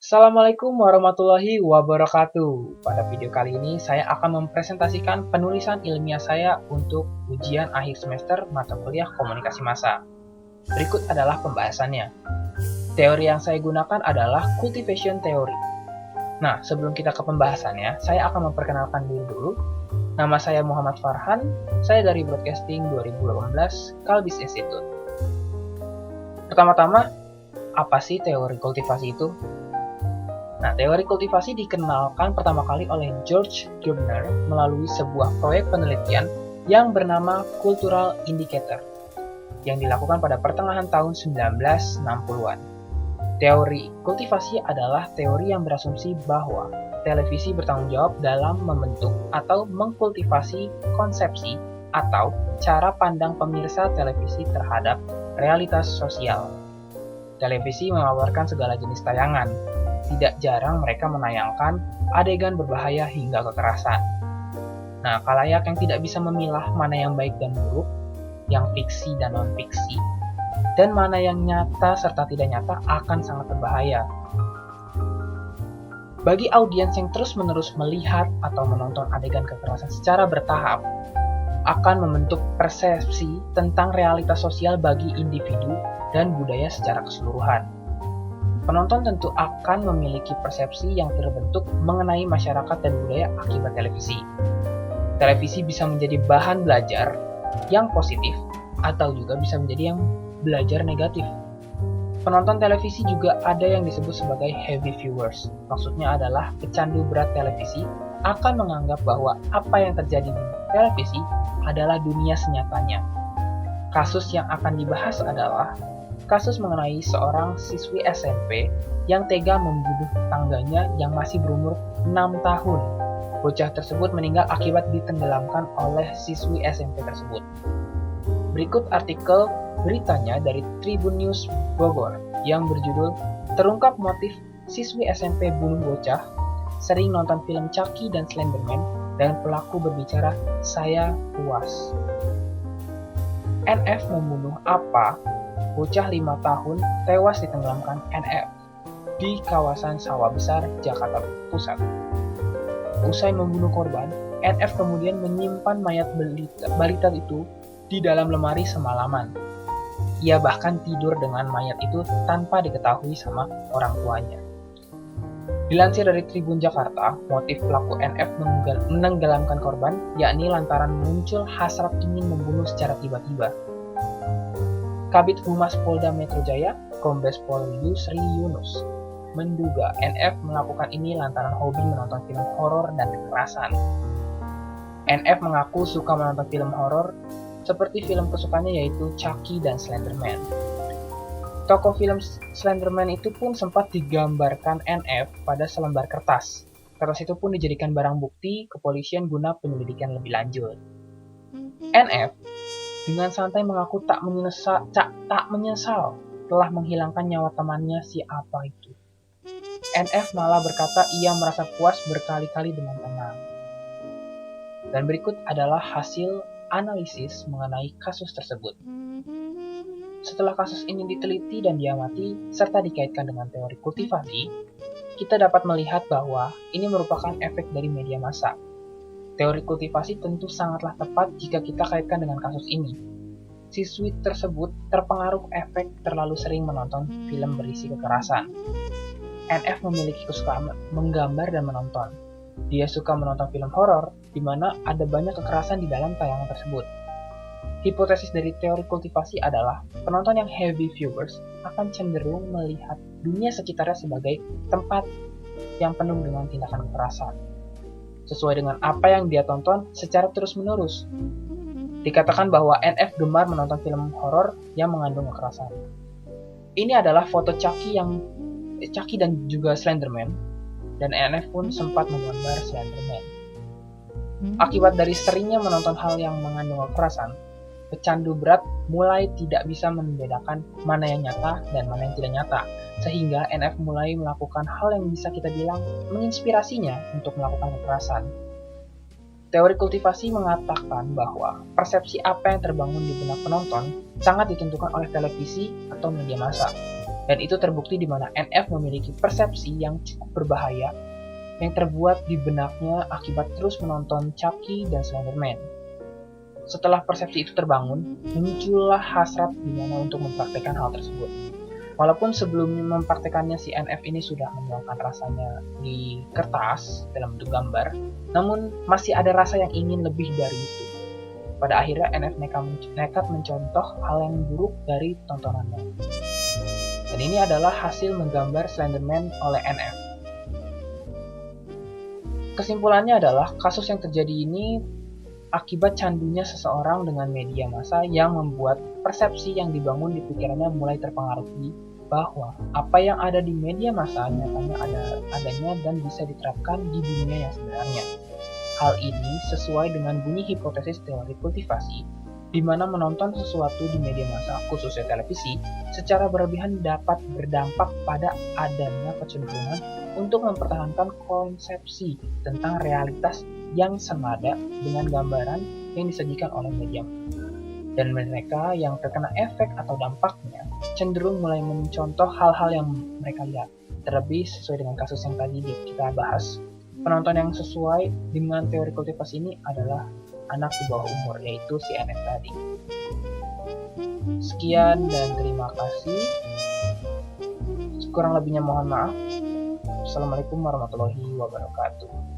Assalamualaikum warahmatullahi wabarakatuh. Pada video kali ini saya akan mempresentasikan penulisan ilmiah saya untuk ujian akhir semester mata kuliah komunikasi massa. Berikut adalah pembahasannya. Teori yang saya gunakan adalah cultivation theory. Nah, sebelum kita ke pembahasannya, saya akan memperkenalkan diri dulu. Nama saya Muhammad Farhan, saya dari Broadcasting 2018, Kalbis Institute. Pertama-tama, apa sih teori kultivasi itu? Nah, teori kultivasi dikenalkan pertama kali oleh George Gardner melalui sebuah proyek penelitian yang bernama Cultural Indicator yang dilakukan pada pertengahan tahun 1960-an. Teori kultivasi adalah teori yang berasumsi bahwa televisi bertanggung jawab dalam membentuk atau mengkultivasi konsepsi atau cara pandang pemirsa televisi terhadap realitas sosial. Televisi menawarkan segala jenis tayangan. Tidak jarang mereka menayangkan adegan berbahaya hingga kekerasan. Nah, khalayak yang tidak bisa memilah mana yang baik dan buruk, yang fiksi dan non-fiksi, dan mana yang nyata serta tidak nyata akan sangat berbahaya. Bagi audiens yang terus-menerus melihat atau menonton adegan kekerasan secara bertahap, akan membentuk persepsi tentang realitas sosial bagi individu dan budaya secara keseluruhan. Penonton tentu akan memiliki persepsi yang terbentuk mengenai masyarakat dan budaya akibat televisi. Televisi bisa menjadi bahan belajar yang positif atau juga bisa menjadi yang belajar negatif. Penonton televisi juga ada yang disebut sebagai heavy viewers. Maksudnya adalah pecandu berat televisi akan menganggap bahwa apa yang terjadi di televisi adalah dunia senyatanya. Kasus yang akan dibahas adalah kasus mengenai seorang siswi SMP yang tega membunuh tetangganya yang masih berumur 6 tahun. Bocah tersebut meninggal akibat ditenggelamkan oleh siswi SMP tersebut. Berikut artikel beritanya dari Tribun News Bogor yang berjudul "Terungkap Motif Siswi SMP Bunuh Bocah, Sering Nonton Film Chucky dan Slenderman, dan Pelaku Berbicara, Saya Puas." NF membunuh apa? Bocah 5 tahun tewas ditenggelamkan NF di kawasan Sawah Besar, Jakarta Pusat. Usai membunuh korban, NF kemudian menyimpan mayat balita itu di dalam lemari semalaman. Ia bahkan tidur dengan mayat itu tanpa diketahui sama orang tuanya. Dilansir dari Tribun Jakarta, motif pelaku NF menenggelamkan korban yakni lantaran muncul hasrat ingin membunuh secara tiba-tiba. Kabid Humas Polda Metro Jaya, Kombes Pol Yusri Yunus, menduga NF melakukan ini lantaran hobi menonton film horor dan kekerasan. NF mengaku suka menonton film horor seperti film kesukaannya yaitu Chucky dan Slenderman. Tokoh film Slenderman itu pun sempat digambarkan NF pada selembar kertas. Kertas itu pun dijadikan barang bukti kepolisian guna penyelidikan lebih lanjut. NF dengan santai mengaku tak menyesal telah menghilangkan nyawa temannya si apa itu. NF malah berkata ia merasa puas berkali-kali dengan tenang. Dan berikut adalah hasil analisis mengenai kasus tersebut. Setelah kasus ini diteliti dan diamati serta dikaitkan dengan teori kultivasi, kita dapat melihat bahwa ini merupakan efek dari media massa. Teori kultivasi tentu sangatlah tepat jika kita kaitkan dengan kasus ini. Siswi tersebut terpengaruh efek terlalu sering menonton film berisi kekerasan. NF memiliki kesukaan menggambar dan menonton. Dia suka menonton film horor, di mana ada banyak kekerasan di dalam tayangan tersebut. Hipotesis dari teori kultivasi adalah penonton yang heavy viewers akan cenderung melihat dunia sekitarnya sebagai tempat yang penuh dengan tindakan kekerasan, sesuai dengan apa yang dia tonton secara terus-menerus. Dikatakan bahwa NF gemar menonton film horor yang mengandung kekerasan. Ini adalah foto Chucky dan juga Slenderman, dan NF pun sempat menggambar Slenderman. Akibat dari seringnya menonton hal yang mengandung kekerasan, pecandu berat mulai tidak bisa membedakan mana yang nyata dan mana yang tidak nyata, sehingga NF mulai melakukan hal yang bisa kita bilang menginspirasinya untuk melakukan kekerasan. Teori kultivasi mengatakan bahwa persepsi apa yang terbangun di benak penonton sangat ditentukan oleh televisi atau media massa. Dan itu terbukti di mana NF memiliki persepsi yang cukup berbahaya yang terbuat di benaknya akibat terus menonton Chucky dan Slenderman. Setelah persepsi itu terbangun, muncullah hasrat di mana untuk mempraktekkan hal tersebut. Walaupun sebelum mempraktekannya si NF ini sudah menuangkan rasanya di kertas dalam bentuk gambar, namun masih ada rasa yang ingin lebih dari itu. Pada akhirnya NF nekat mencontoh hal yang buruk dari tontonannya. Dan ini adalah hasil menggambar Slenderman oleh NF. Kesimpulannya adalah kasus yang terjadi ini akibat candunya seseorang dengan media massa yang membuat persepsi yang dibangun di pikirannya mulai terpengaruhi bahwa apa yang ada di media massa nyatanya adanya dan bisa diterapkan di dunia yang sebenarnya. Hal ini sesuai dengan bunyi hipotesis teori kultivasi, di mana menonton sesuatu di media massa, khususnya televisi, secara berlebihan dapat berdampak pada adanya kecenderungan untuk mempertahankan konsepsi tentang realitas yang senada dengan gambaran yang disajikan oleh media. Dan mereka yang terkena efek atau dampaknya cenderung mulai mencontoh hal-hal yang mereka lihat. Terlebih sesuai dengan kasus yang tadi kita bahas, penonton yang sesuai dengan teori kultivasi ini adalah anak di bawah umur, yaitu si NF tadi. Sekian dan terima kasih. Kurang lebihnya mohon maaf. Assalamualaikum warahmatullahi wabarakatuh.